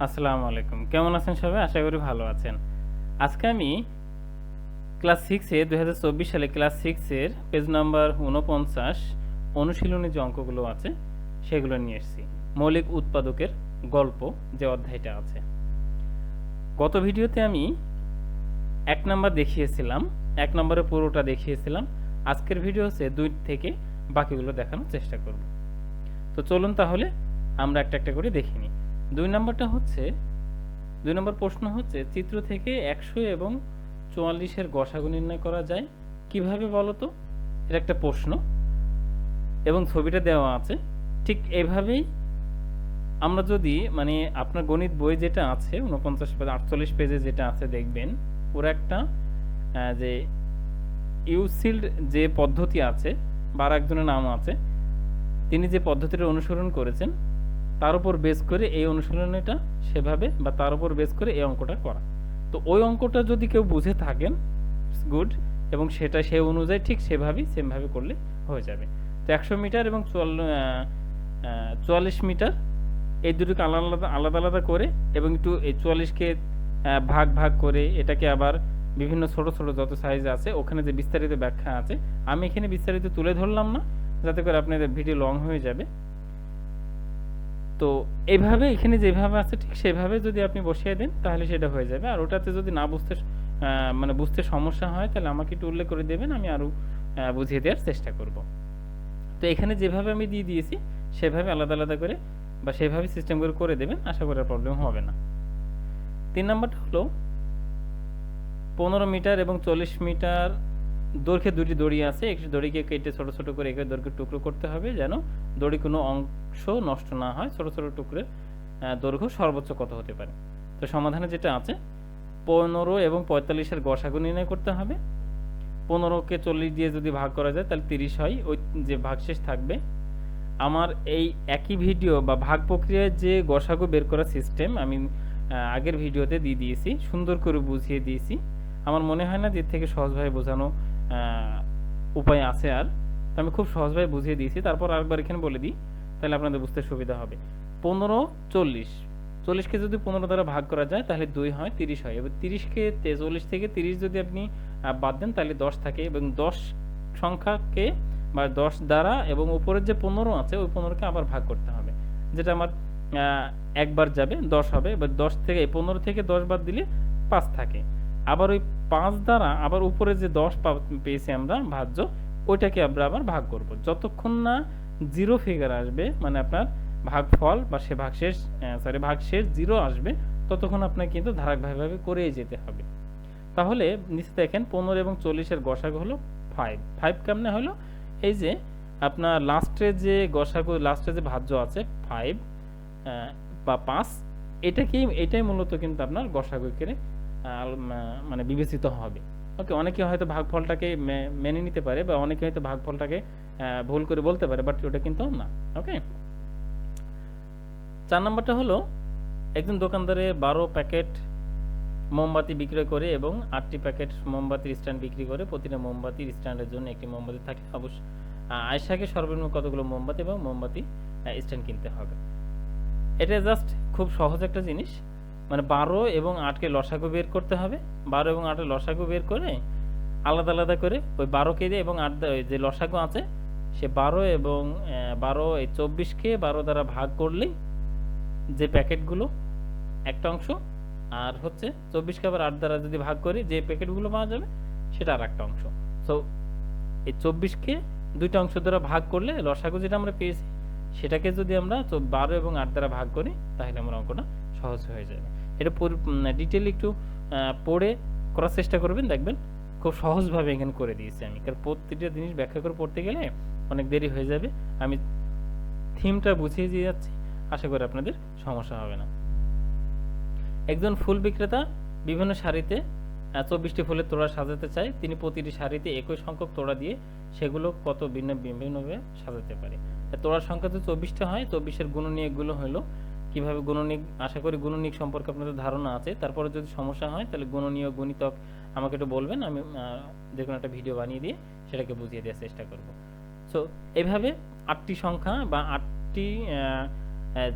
আসসালামু আলাইকুম। কেমন আছেন সবাই? আশা করি ভালো আছেন। আজকে আমি ক্লাস 6 এ ২০২৪ সালে ক্লাস 6 এর পেজ নাম্বার ৪৯ অনুশীলনী যে অঙ্কগুলো আছে সেগুলো নিয়ে এসেছি। মৌলিক উৎপাদকের গল্প যে অধ্যায়টা আছে। গত ভিডিওতে আমি ১ নাম্বার দেখিয়েছিলাম। ১ নম্বরে পুরোটা দেখিয়েছিলাম। আজকের ভিডিও হচ্ছে ২ থেকে বাকিগুলো দেখানোর চেষ্টা করব। তো চলুন তাহলে আমরা একটা একটা করে দেখে নিই। ২ নম্বর প্রশ্ন হচ্ছে চিত্র থেকে ১০০ এবং ৪৪ এর গসাগু নির্ণয় করা যায় কিভাবে বলো তো? এটা একটা প্রশ্ন এবং ছবিটা দেওয়া আছে। ঠিক এভাবেই আমরা যদি মানে আপনার গণিত বই যেটা আছে ৪৯ পেজ ৪৮ পেজে যেটা আছে দেখবেন ওরা একটা যে ইউসিল্ড যে পদ্ধতি আছে বা আরেকজনের নাম আছে তিনি যে পদ্ধতিটা অনুসরণ করেছেন তার উপর বেস করে এই অনুশীলনীটা সেভাবে বা তার উপর বেস করে এই অঙ্কটা করা। তো ওই অঙ্কটা যদি কেউ বুঝে থাকেন গুড এবং সেটা সেই অনুযায়ী ঠিক সেভাবেই সেমভাবে করলে হয়ে যাবে। তো ১০০ মিটার এবং ৪৪ মিটার এই দুটোকে আলাদা আলাদা আলাদা করে এবং একটু এই ৪৪কে ভাগ ভাগ করে এটাকে আবার বিভিন্ন ছোট ছোট যত সাইজ আছে ওখানে যে বিস্তারিত ব্যাখ্যা আছে আমি এখানে বিস্তারিত তুলে ধরলাম না যাতে করে আপনাদের ভিডিও লং হয়ে যাবে। তো এইভাবে এখানে যেভাবে আছে ঠিক সেভাবে যদি আপনি বসিয়ে দেন তাহলে সেটা হয়ে যাবে। আর ওটাতে যদি না বুঝতে মানে বুঝতে সমস্যা হয় তাহলে আমাকে একটু উল্লেখ করে দেবেন, আমি আরও বুঝিয়ে দেওয়ার চেষ্টা করব। তো এখানে যেভাবে আমি দিয়ে দিয়েছি সেভাবে আলাদা আলাদা করে বা সেভাবে সিস্টেম করে দেবেন, আশা করি প্রবলেম হবে না। ৩ নম্বরটা হলো ১৫ মিটার এবং ৪০ মিটার দৈর্ঘ্যে দুটি দড়ি আছে। একটি দড়িকে কেটে ছোট ছোট করে একের দৈর্ঘ্যের টুকরো করতে হবে যেন দড়ি কোনো অংশ নষ্ট না হয়। ছোট ছোট টুকরোর দৈর্ঘ্য সর্বোচ্চ কত হতে পারে? তো সমাধানে যেটা আছে ১৫ এবং ৪৫-এর গসাগু নির্ণয় করতে হবে। ১৫কে ৪০ দিয়ে যদি ভাগ করা যায় তাহলে ৩০ হয়, ওই যে ভাগশেষ থাকবে। আমার এই একই ভিডিও বা ভাগ প্রক্রিয়ায় যে গসাগু বের করার সিস্টেম আমি আগের ভিডিওতে দিয়ে দিয়েছি, সুন্দর করে বুঝিয়ে দিয়েছি। আমার মনে হয় না যে এর থেকে সহজভাবে বোঝানো উপায় আছে আর। তো আমি খুব সহজভাবে বুঝিয়ে দিয়েছি, তারপর আরেকবার এখানে বলে দিই তাহলে আপনাদের বুঝতে সুবিধা হবে। ১৫ ৪০, ৪০কে যদি ১৫ দ্বারা ভাগ করা যায় তাহলে ২ হয় ৩০ হয়। এবার ৩০কে ৪০ থেকে ৩০ যদি আপনি বাদ দেন তাহলে ১০ থাকে এবং ১০ সংখ্যাকে বা ১০ দ্বারা এবং উপরের যে ১৫ আছে ওই ১৫কে আবার ভাগ করতে হবে, যেটা আমার একবার যাবে ১০ হবে। এবার ১০ থেকে ১৫ থেকে ১০ বাদ দিলে ৫ থাকে। আবার ওই ৫ দ্বারা আবার উপরে যে ১০ পেয়েছি আমরা ভাজ্য ওইটাকে আমরা আবার ভাগ করব যতক্ষণ না জিরো ফিগার আসবে, মানে আপনার ভাগফল বা সে ভাগশেষ জিরো আসবে ততক্ষণ আপনাকে কিন্তু ধারাবাহিকভাবে করেই যেতে হবে। তাহলে নিচে দেখেন ১৫ এবং ৪০-এর গসাগু হলো 5। 5 কেমনে হলো? এই যে আপনার লাস্টে যে গসাগু লাস্টে যে ভাজ্য আছে 5 বা 5 এটাই মূলত কিন্তু আপনার গসাগু করে মানে বিবেচিত হবে। ওকে, অনেকে হয়তো ভাগফলটাকে মেনে নিতে পারে বা অনেকে হয়তো ভাগফলটাকে ভুল করে বলতে পারে, বাট ওটা কিন্তু না। ওকে, ৪ নম্বরটা হলো একজন দোকানদারে ১২ প্যাকেট মোমবাতি বিক্রয় করে এবং ৮টি প্যাকেট মোমবাতির স্ট্যান্ড বিক্রি করে। প্রতিটা মোমবাতির স্ট্যান্ডের জন্য একটি মোমবাতি থাকে। অবশ্য আয়েশাকে সর্বনিম্ন কতগুলো মোমবাতি এবং মোমবাতি স্ট্যান্ড কিনতে হবে? এটা জাস্ট খুব সহজ একটা জিনিস, মানে ১২ এবং ৮কে লসাগু বের করতে হবে। ১২ এবং ৮-এর লসাগু বের করে আলাদা আলাদা করে ওই ১২কে দিয়ে এবং ৮ যে লসাগু আছে সে ১২ এবং ১২ এই ২৪কে ১২ দ্বারা ভাগ করলেই যে প্যাকেটগুলো একটা অংশ, আর হচ্ছে ২৪কে আবার ৮ দ্বারা যদি ভাগ করি যে প্যাকেটগুলো পাওয়া যাবে সেটা আর একটা অংশ। সো এই ২৪কে দুইটা অংশ দ্বারা ভাগ করলে লসাগু যেটা আমরা পেয়েছি সেটাকে যদি আমরা ১২ এবং ৮ দ্বারা ভাগ করি তাহলে আমার অঙ্কটা সহজ হয়ে যাবে। এটা ডিটেইলি একটু পড়ে করার চেষ্টা করবেন, দেখবেন খুব সহজভাবে এখানে করে দিয়েছি আমি, কারণ প্রত্যেকটা জিনিস ব্যাখ্যা করে পড়তে গেলে অনেক দেরি হয়ে যাবে। আমি থিমটা বুঝিয়ে দিয়ে যাচ্ছি, আশা করি আপনাদের সমস্যা হবে না। একজন ফুল বিক্রেতা বিভিন্ন শাড়িতে ২৪টি ফুলের তোড়া সাজাতে চায়। তিনি প্রতিটি শাড়িতে একই সংখ্যক তোড়া দিয়ে সেগুলো কত বিভিন্নভাবে সাজাতে পারে? তোড়ার সংখ্যা তো ২৪টা হয়, ২৪-এর গুণনীয়কগুলো হলো কিভাবে গুণনীয়ক, আশা করি গুণনীয়ক সম্পর্কে আপনাদের ধারণা আছে। তারপরে যদি সমস্যা হয় তাহলে গুণনীয়ক গুণিতক আমাকে একটু বলবেন, আমি যে কোনো একটা ভিডিও বানিয়ে দিয়ে সেটাকে বুঝিয়ে দেওয়ার চেষ্টা করব। সো এইভাবে 8টি সংখ্যা বা 8টি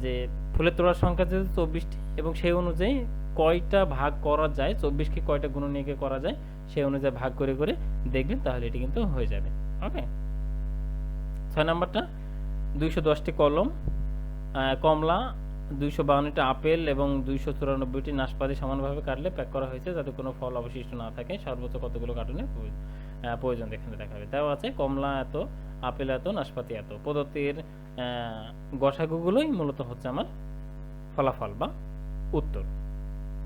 যে ফুলের তোড়ার সংখ্যা যেহেতু 24টি এবং সেই অনুযায়ী কয়টা ভাগ করা যায়, 24কে কয়টা গুণনীয়কে করা যায় সেই অনুযায়ী ভাগ করে করে দেখবেন, তাহলে এটি কিন্তু হয়ে যাবে। ওকে, 6 নাম্বারটা 210টি কলম, কমলা, 252টা আপেল এবং 294টি নাশপাতি সমানভাবে কাটলে প্যাক করা হয়েছে যাতে কোনো ফল অবশিষ্ট না থাকে। সর্বোচ্চ কতগুলো কার্টুনের প্রয়োজন এখানে দেখাবে। দেওয়া আছে কমলা এত, আপেল এত, নাশপাতি এত। প্রদত্তের গসাগুগুলোই মূলত হচ্ছে আমার ফলাফল বা উত্তর।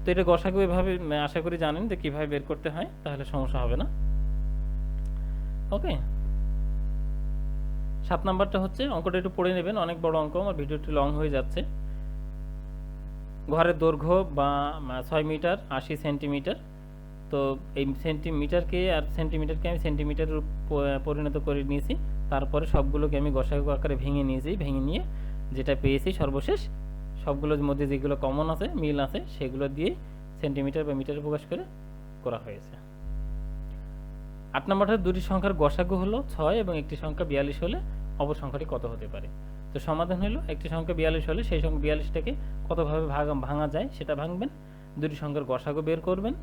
তো এটা গসাগু এভাবে আশা করি জানেন যে কিভাবে বের করতে হয়, তাহলে সমস্যা হবে না। ওকে, 7 নাম্বারটা হচ্ছে, অঙ্কটা একটু পড়ে নেবেন, অনেক বড় অঙ্ক, আমার ভিডিওটি লং হয়ে যাচ্ছে। ঘরের দৈর্ঘ্য বা 6 মিটার 80 সেন্টিমিটার। তো এই সেন্টিমিটারকে আর সেন্টিমিটারকে আমি সেন্টিমিটারে পরিণত করে নিয়েছি, তারপরে সবগুলোকে আমি গসাগু আকারে ভেঙে নিয়েছি। ভেঙে নিয়ে যেটা পেয়েছি সর্বশেষ, সবগুলোর মধ্যে যেগুলো কমন আছে, মিল আছে, সেগুলো দিয়ে সেন্টিমিটার বা মিটারে প্রকাশ করে করা হয়েছে। 8 নম্বরটা, দুটি সংখ্যার গসাগু হলো 6 এবং একটি সংখ্যা 42 হলে অপর সংখ্যাটি কত হতে পারে। তো সমাধান হলো, একটি সংখ্যা 42 হলে সেই সংখ্যা 42টাকে কতভাবে ভাঙা যায় সেটা ভাঙবেন, দুটি সংখ্যার গসাগু বের করবেন,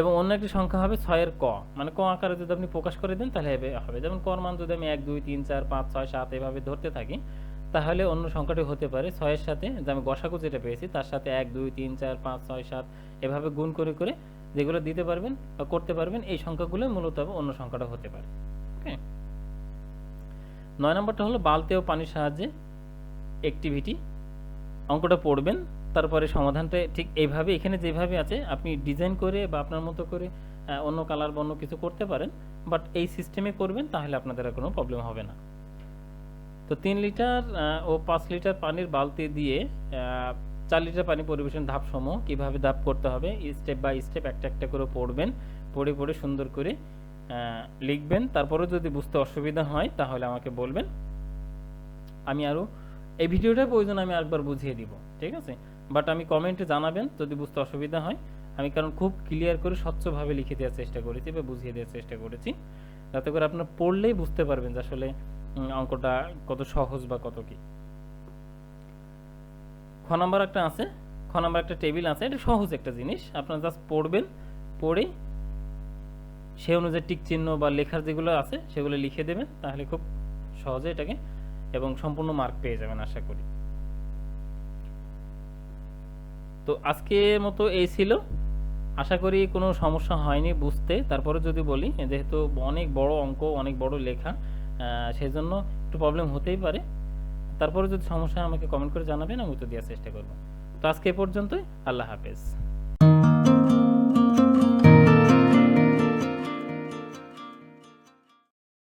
এবং অন্য একটি সংখ্যা হবে 6 এর ক, মানে ক আকারে যদি আপনি প্রকাশ করে দেন তাহলে হবে। যেমন কর মান যদি আমি 1 2 3 4 5 6 7 এভাবে ধরতে থাকি, তাহলে অন্য সংখ্যাটি হতে পারে 6 এর সাথে, যে আমি গসাগু যেটা পেয়েছি তার সাথে 1 2 3 4 5 6 7 এভাবে গুণ করে করে যেগুলো দিতে পারবেন বা করতে পারবেন, এই সংখ্যাগুলো মূলত অন্য সংখ্যাটা হতে পারে। ওকে, 9 নম্বরটা হলো বালতি ও পানির সাহায্যে অ্যাক্টিভিটি। অঙ্কটা পড়বেন, তারপরে সমাধানটা ঠিক এইভাবে এখানে যেভাবে আছে আপনি ডিজাইন করে বা আপনার মতো করে অন্য কালার বা অন্য কিছু করতে পারেন, বাট এই সিস্টেমে করবেন, তাহলে আপনাদের আর কোনো প্রবলেম হবে না। তো 3 লিটার ও 5 লিটার পানির বালতি দিয়ে 4 লিটার পানি পরিবেশন ধাপসমূহ কিভাবে ধাপ করতে হবে স্টেপ বাই স্টেপ একটা একটা করে পড়বেন, পড়ে পড়ে সুন্দর করে লিখবেন। তারপরে যদি বুঝতে অসুবিধা হয় তাহলে আমাকে বলবেন, আমি আরও এই ভিডিওটার প্রয়োজন আমি আরেকবার বুঝিয়ে দিব, ঠিক আছে? বাট আমি কমেন্টে জানাবেন যদি বুঝতে অসুবিধা হয়। আমি কারণ খুব ক্লিয়ার করে স্বচ্ছভাবে লিখে দেওয়ার চেষ্টা করেছি বা বুঝিয়ে দেওয়ার চেষ্টা করেছি, যাতে করে আপনার পড়লেই বুঝতে পারবেন যে আসলে অঙ্কটা কত সহজ বা কত কি। খ নাম্বার একটা আছে, খ নাম্বার একটা টেবিল আছে, এটা সহজ একটা জিনিস, আপনারা জাস্ট পড়বেন, পড়ে সে অনুযায়ী টিক চিহ্ন বা লেখার যেগুলো আছে সেগুলো লিখে দেবেন, তাহলে খুব সহজে এটাকে এবং সম্পূর্ণ মার্ক পেয়ে যাবেন আশা করি। তো আজকের মতো এই ছিল, আশা করি কোনো সমস্যা হয়নি বুঝতে। তারপরে যদি বলি, যেহেতু অনেক বড় অঙ্ক, অনেক বড় লেখা, সেই জন্য একটু প্রবলেম হতেই পারে। তারপরে যদি সমস্যা হয় আমাকে কমেন্ট করে জানাবেন, আমি উত্তর দেওয়ার চেষ্টা করব। তো আজকে এ পর্যন্তই, আল্লাহ হাফেজ।